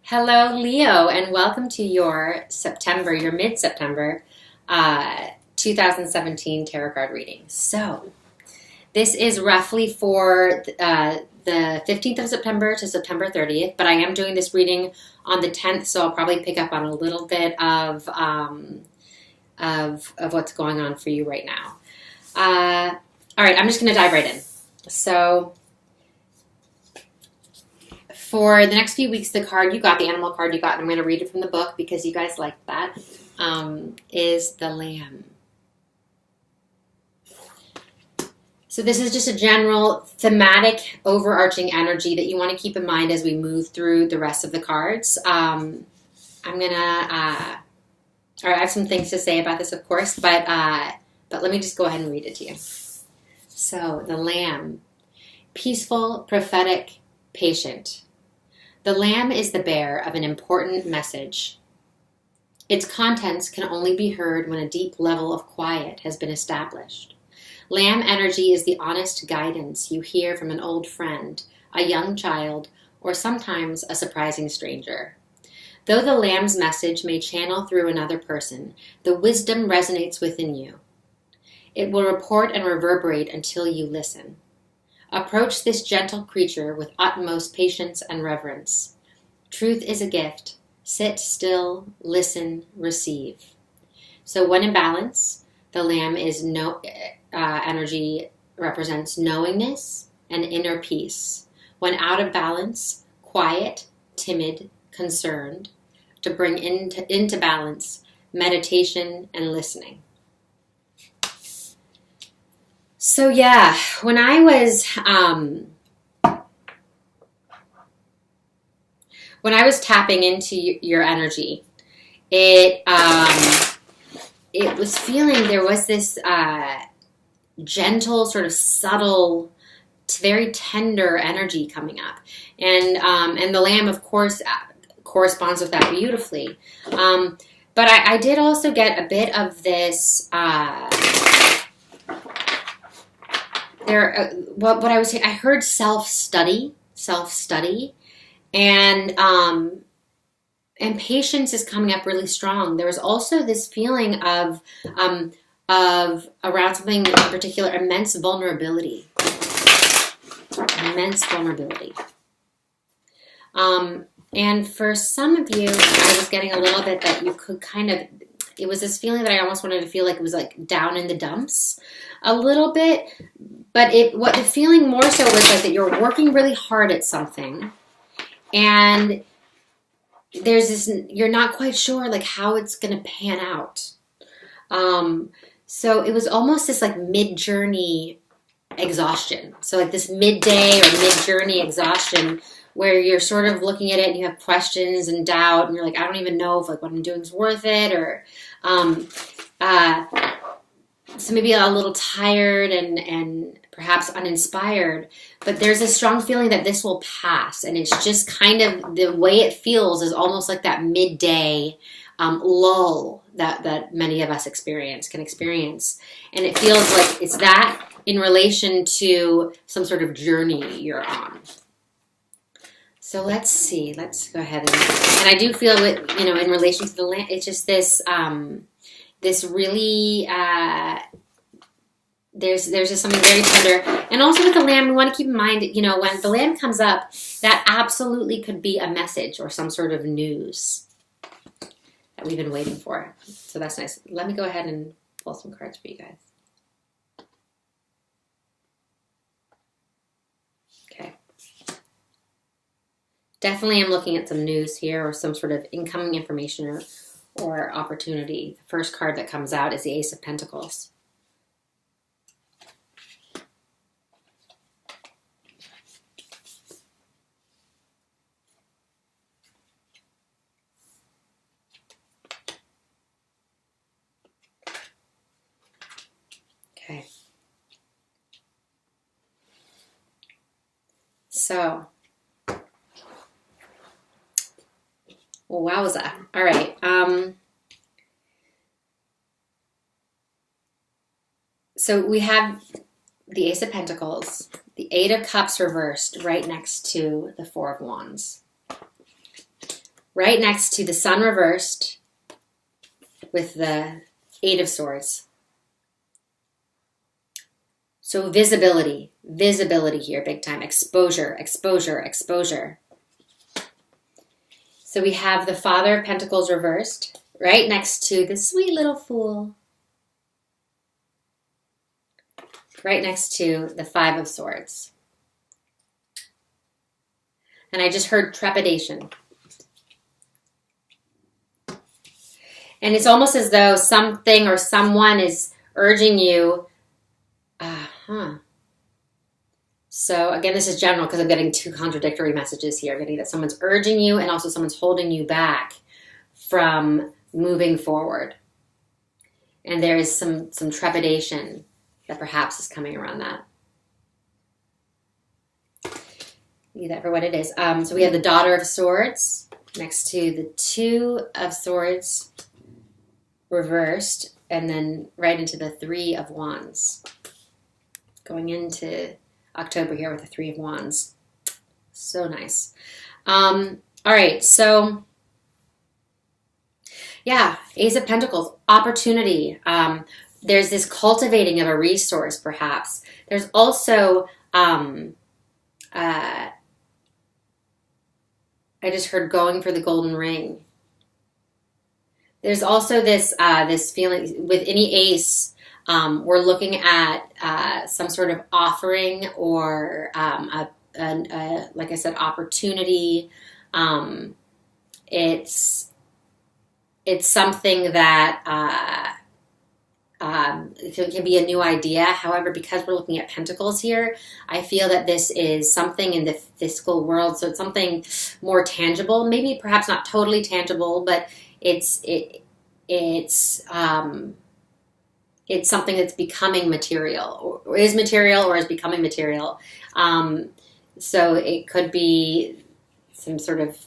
Hello, Leo, and welcome to your mid-September 2017 tarot card reading. So, this is roughly for the 15th of September to September 30th, but I am doing this reading on the 10th, so I'll probably pick up on a little bit of what's going on for you right now. All right, I'm just going to dive right in. So, for the next few weeks, the animal card you got, and I'm going to read it from the book because you guys liked that, is the Lamb. So this is just a general thematic overarching energy that you want to keep in mind as we move through the rest of the cards. I have some things to say about this, of course, but let me just go ahead and read it to you. So, the Lamb, peaceful, prophetic, patient. The Lamb is the bearer of an important message. Its contents can only be heard when a deep level of quiet has been established. Lamb energy is the honest guidance you hear from an old friend, a young child, or sometimes a surprising stranger. Though the Lamb's message may channel through another person, the wisdom resonates within you. It will report and reverberate until you listen. Approach this gentle creature with utmost patience and reverence. Truth is a gift. Sit still, listen, receive. So when in balance, the Lamb is energy represents knowingness and inner peace. When out of balance, quiet, timid, concerned. To bring into balance, meditation and listening. So yeah, when I was tapping into your energy, it was feeling there was this gentle, sort of subtle, very tender energy coming up, and the Lamb, of course, corresponds with that beautifully. But I did also get a bit of this. What I was saying, I heard self-study, and patience is coming up really strong. There was also this feeling of around something in particular, immense vulnerability. And for some of you, I was getting a little bit that you could it was this feeling that I almost wanted to feel like it was like down in the dumps a little bit. But what the feeling more so was like that you're working really hard at something, and there's this, you're not quite sure like how it's going to pan out. So it was almost this like mid-journey exhaustion. So like this midday or mid-journey exhaustion where you're sort of looking at it and you have questions and doubt and you're like, I don't even know if like what I'm doing is worth it, or so maybe a little tired and perhaps uninspired, but there's a strong feeling that this will pass, and it's just kind of the way it feels is almost like that midday lull that many of us can experience, and it feels like it's that in relation to some sort of journey you're on. So let's see. Let's go ahead and I do feel it, in relation to the Lamb, it's just this this really there's just something very tender. And also with the Lamb, we want to keep in mind, when the Lamb comes up, that absolutely could be a message or some sort of news that we've been waiting for. So that's nice. Let me go ahead and pull some cards for you guys. Okay. Definitely I'm looking at some news here or some sort of incoming information or opportunity. The first card that comes out is the Ace of Pentacles. Okay. So, wowza. All right. So we have the Ace of Pentacles, the Eight of Cups reversed right next to the Four of Wands. right next to the Sun reversed with the Eight of Swords. So visibility here, big time. Exposure. So we have the Father of Pentacles reversed, right next to the sweet little Fool. Right next to the Five of Swords. And I just heard trepidation. And it's almost as though something or someone is urging you. So again, this is general because I'm getting two contradictory messages here. I'm getting that someone's urging you and also someone's holding you back from moving forward. And there is some trepidation that perhaps is coming around that. Leave that for what it is. So we have the Daughter of Swords next to the Two of Swords reversed, and then right into the Three of Wands. Going into October here with the Three of Wands. So nice. All right, so yeah, Ace of Pentacles, opportunity. There's this cultivating of a resource, perhaps. There's also, I just heard going for the golden ring. There's also this this feeling with any ace. We're looking at some sort of offering or like I said, opportunity. It's something that it can be a new idea. However, because we're looking at pentacles here, I feel that this is something in the physical world. So it's something more tangible, maybe perhaps not totally tangible, but it's something that's becoming material or is material or is becoming material. So it could be some sort of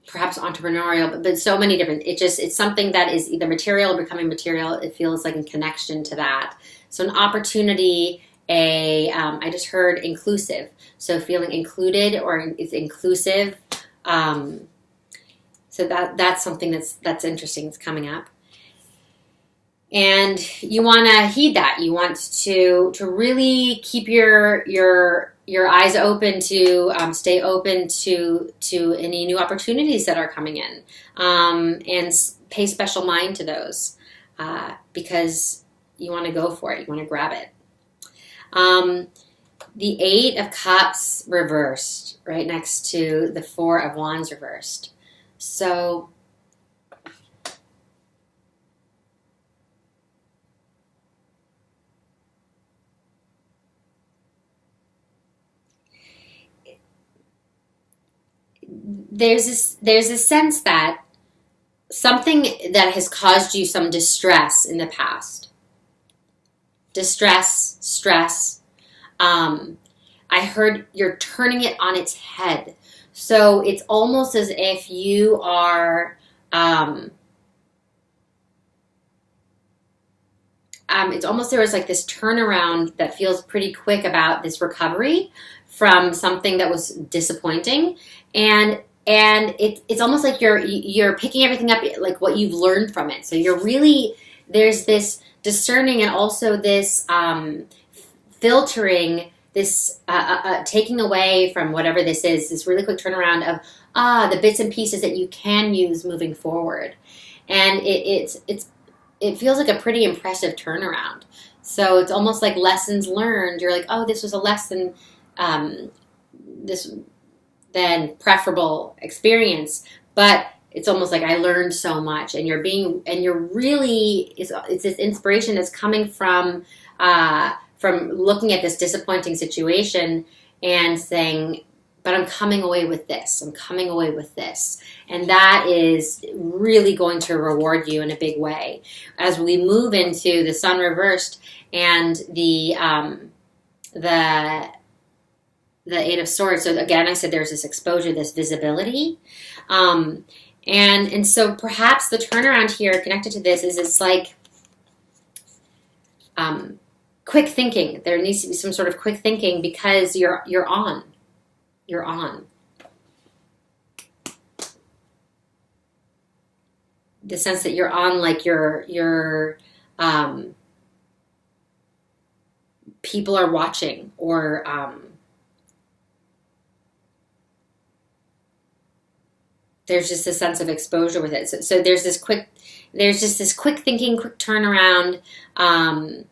perhaps entrepreneurial, but so many different, it's something that is either material or becoming material. It feels like in connection to that. So an opportunity, I just heard inclusive. So feeling included or is inclusive. So that's something that's interesting. It's coming up. And you want to heed that. You want to really keep your eyes open to stay open to any new opportunities that are coming in, and pay special mind to those because you want to go for it. You want to grab it. The Eight of Cups reversed, right next to the Four of Wands reversed. So there's this sense that something that has caused you some distress in the past, stress. I heard you're turning it on its head. So it's almost as if you are, it's almost there was like this turnaround that feels pretty quick about this recovery from something that was disappointing. And it's almost like you're picking everything up, like what you've learned from it. So you're really, there's this discerning and also this filtering, this taking away from whatever this is, this really quick turnaround of the bits and pieces that you can use moving forward. And it feels like a pretty impressive turnaround. So it's almost like lessons learned. You're like, oh, this was a lesson, this then preferable experience, but it's almost like I learned so much, and you're really, it's this inspiration that's coming from looking at this disappointing situation and saying, but I'm coming away with this. I'm coming away with this. And that is really going to reward you in a big way. As we move into the Sun reversed and the Eight of Swords. So again, I said there's this exposure, this visibility. And so perhaps the turnaround here connected to this is it's like quick thinking. There needs to be some sort of quick thinking because you're on. you're on. The sense that you're on, like you're people are watching, or there's just a sense of exposure with it. So there's just this quick thinking, quick turnaround, and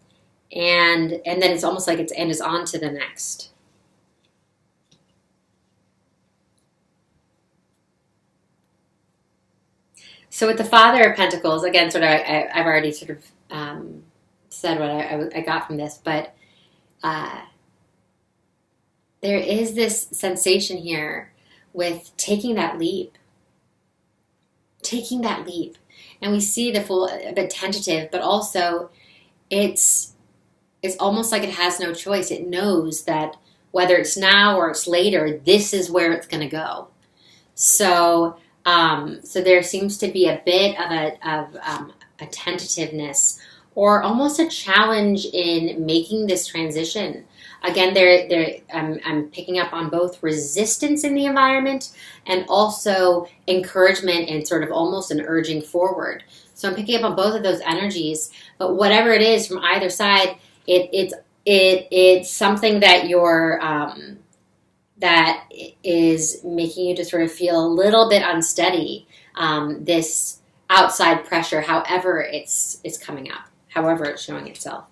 then it's almost like it's on to the next. So with the Father of Pentacles, again, sort of, I've already sort of said what I got from this, but there is this sensation here with taking that leap. And we see the full, a bit tentative, but also it's almost like it has no choice. It knows that whether it's now or it's later, this is where it's going to go. So there seems to be a bit of a tentativeness, or almost a challenge in making this transition. Again, I'm picking up on both resistance in the environment and also encouragement and sort of almost an urging forward. So I'm picking up on both of those energies. But whatever it is from either side, it's something that that is making you just sort of feel a little bit unsteady. This outside pressure, however it's coming up, however it's showing itself.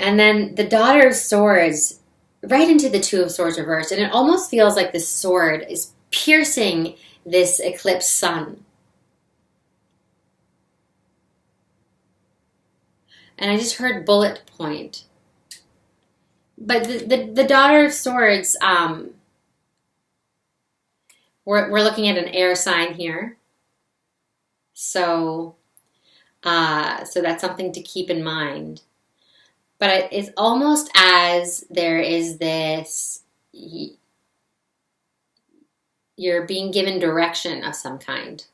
And then the Daughter of Swords, right into the Two of Swords reversed. And it almost feels like this sword is piercing this eclipsed sun. And I just heard bullet point. But the Daughter of Swords, we're looking at an air sign here. So that's something to keep in mind. But it's almost as there is this, you're being given direction of some kind.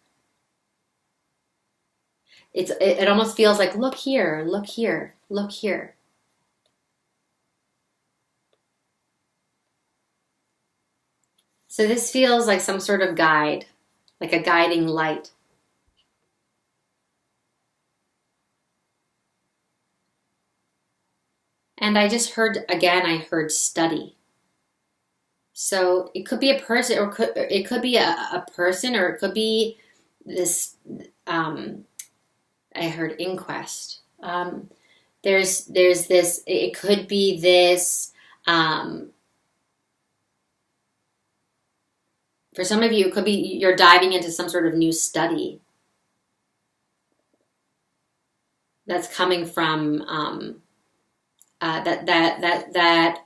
It almost feels like, look here, look here, look here. So this feels like some sort of guide, like a guiding light. And I just heard, again, I heard study. So it could be a person, or it could be a person, or it could be this, I heard inquest. There's this, it could be this, for some of you, it could be you're diving into some sort of new study that's coming from, that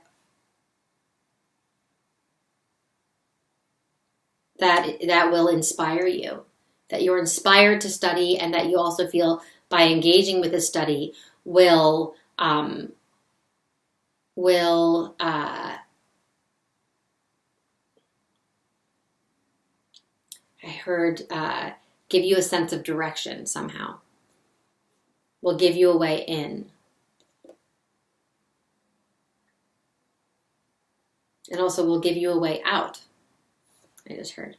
will inspire you, that you're inspired to study, and that you also feel by engaging with the study will I heard give you a sense of direction somehow, will give you a way in. And also will give you a way out, I just heard.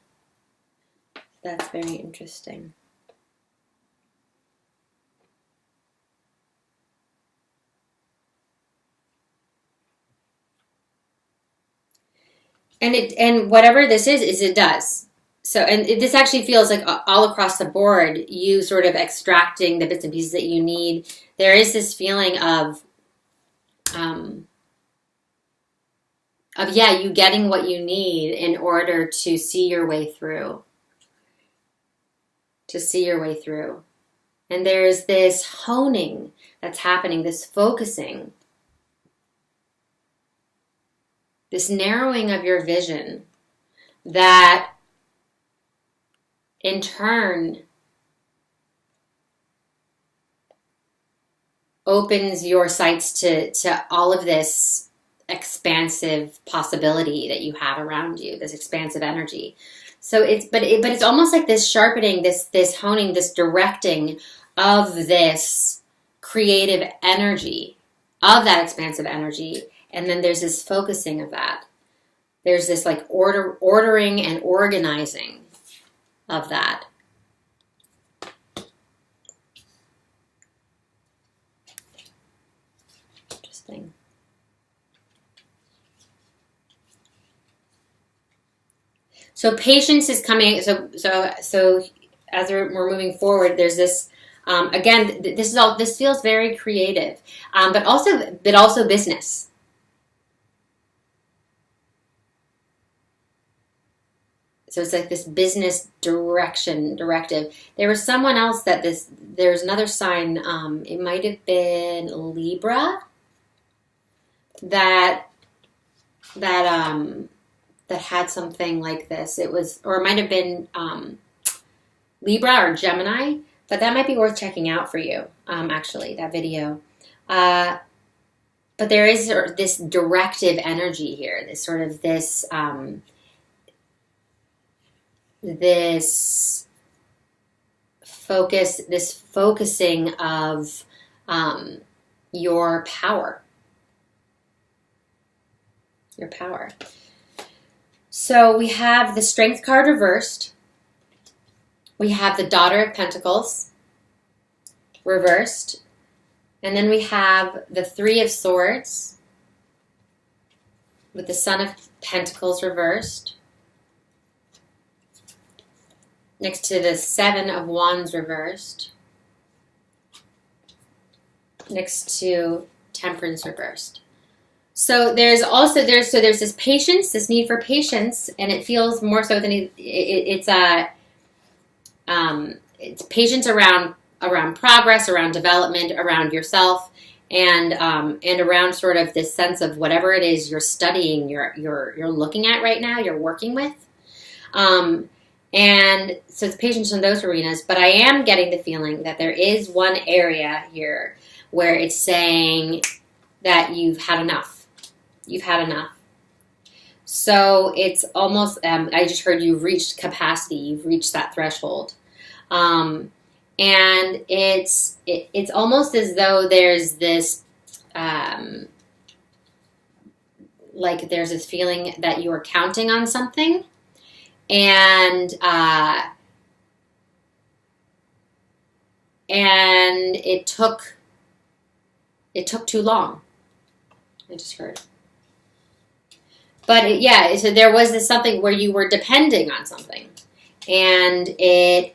That's very interesting. And whatever this is it does. So, and this actually feels like all across the board, you sort of extracting the bits and pieces that you need. There is this feeling of you getting what you need in order to see your way through. And there's this honing that's happening, this focusing, this narrowing of your vision that in turn opens your sights to all of this expansive possibility that you have around you, this expansive energy. So it's almost like this sharpening, this honing, this directing of this creative energy, of that expansive energy, and then there's this focusing of that. there's this like ordering and organizing of that. Interesting. So patience is coming. So as we're moving forward, there's this. Again, this feels very creative, but also business. So it's like this business directive. There was someone else there's another sign, it might have been Libra, that had something like this. Or it might have been Libra or Gemini, but that might be worth checking out for you, actually, that video. But there is this directive energy here, this sort of this focusing of your power. Your power. So we have the Strength card reversed. We have the Daughter of Pentacles reversed. And then we have the Three of Swords with the Son of Pentacles reversed. Next to the Seven of Wands reversed. Next to Temperance reversed. So there's this patience, this need for patience, and it feels more so than it's patience around progress, around development, around yourself, and around sort of this sense of whatever it is you're studying, you're looking at right now, you're working with. And so it's patience in those arenas, but I am getting the feeling that there is one area here where it's saying that you've had enough. You've had enough. So it's almost, I just heard you've reached capacity. You've reached that threshold. And it's almost as though there's this, like there's this feeling that you are counting on something. And it took too long. I just heard. But so there was this something where you were depending on something, and it's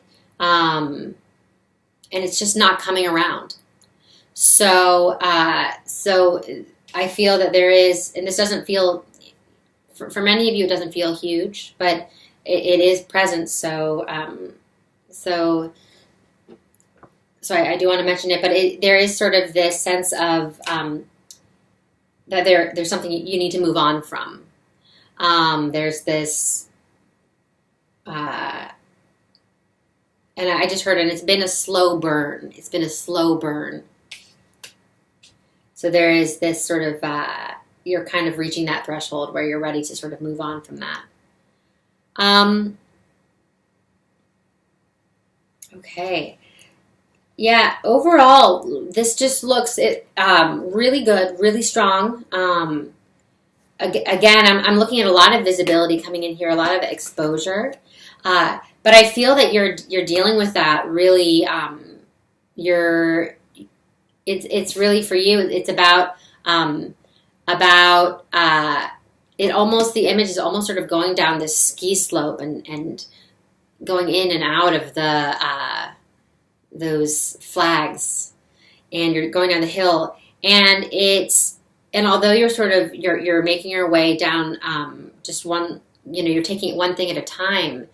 just not coming around. So so I feel that there is, and this doesn't feel, for many of you, it doesn't feel huge, but it is present. So I do want to mention it, but there is sort of this sense of that there's something you need to move on from. There's this, and I just heard, and it's been a slow burn. It's been a slow burn. So there is this sort of, you're kind of reaching that threshold where you're ready to sort of move on from that. Okay. Yeah, overall, this just looks really good, really strong. Again, I'm looking at a lot of visibility coming in here, a lot of exposure. But I feel that you're dealing with that really. It's really for you. It's about it almost, the image is almost sort of going down this ski slope and going in and out of the those flags, and you're going down the hill, and although you're sort of you're making your way down just one, you're taking it one thing at a time,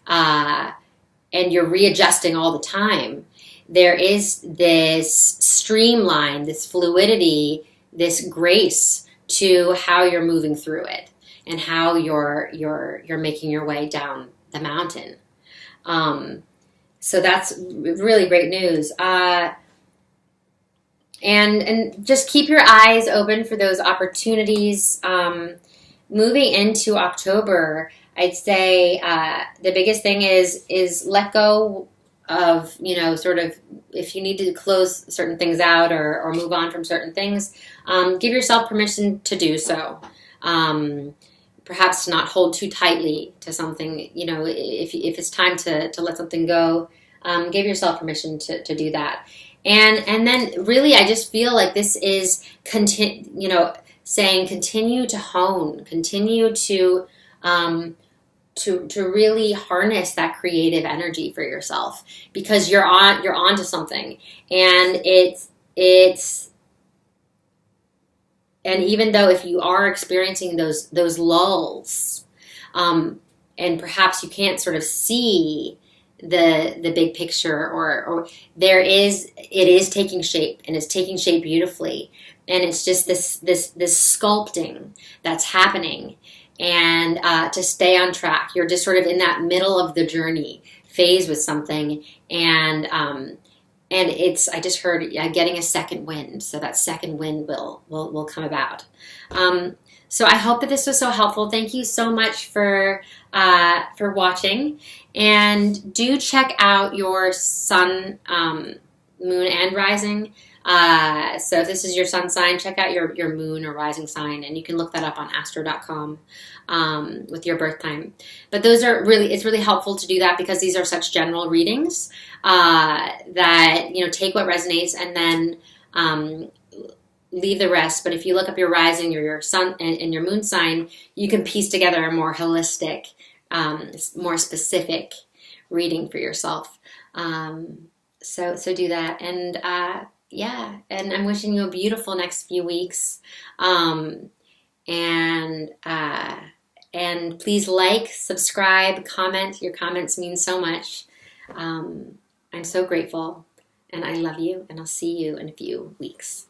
and you're readjusting all the time. There is this streamline, this fluidity, this grace to how you're moving through it and how you're making your way down the mountain. So that's really great news. And just keep your eyes open for those opportunities. Moving into October, I'd say the biggest thing is let go of, sort of, if you need to close certain things out or move on from certain things, give yourself permission to do so. perhaps to not hold too tightly to something. You know, if it's time to let something go, give yourself permission to do that. And then really, I just feel like this is saying continue to hone, continue to really harness that creative energy for yourself, because you're onto something, and and even though if you are experiencing those lulls, and perhaps you can't sort of see the big picture, or it is taking shape, and it's taking shape beautifully, and it's just this sculpting that's happening, and to stay on track. You're just sort of in that middle of the journey phase with something, and I just heard getting a second wind, so that second wind will come about. So I hope that this was so helpful. Thank you so much for watching, and do check out your sun, moon, and rising. So if this is your sun sign, check out your moon or rising sign, and you can look that up on astro.com with your birth time. But it's really helpful to do that, because these are such general readings that, take what resonates, and then leave the rest. But if you look up your rising or your sun and your moon sign, you can piece together a more holistic, more specific reading for yourself. So do that. And and I'm wishing you a beautiful next few weeks. And please like, subscribe, comment. Your comments mean so much. I'm so grateful, and I love you, and I'll see you in a few weeks.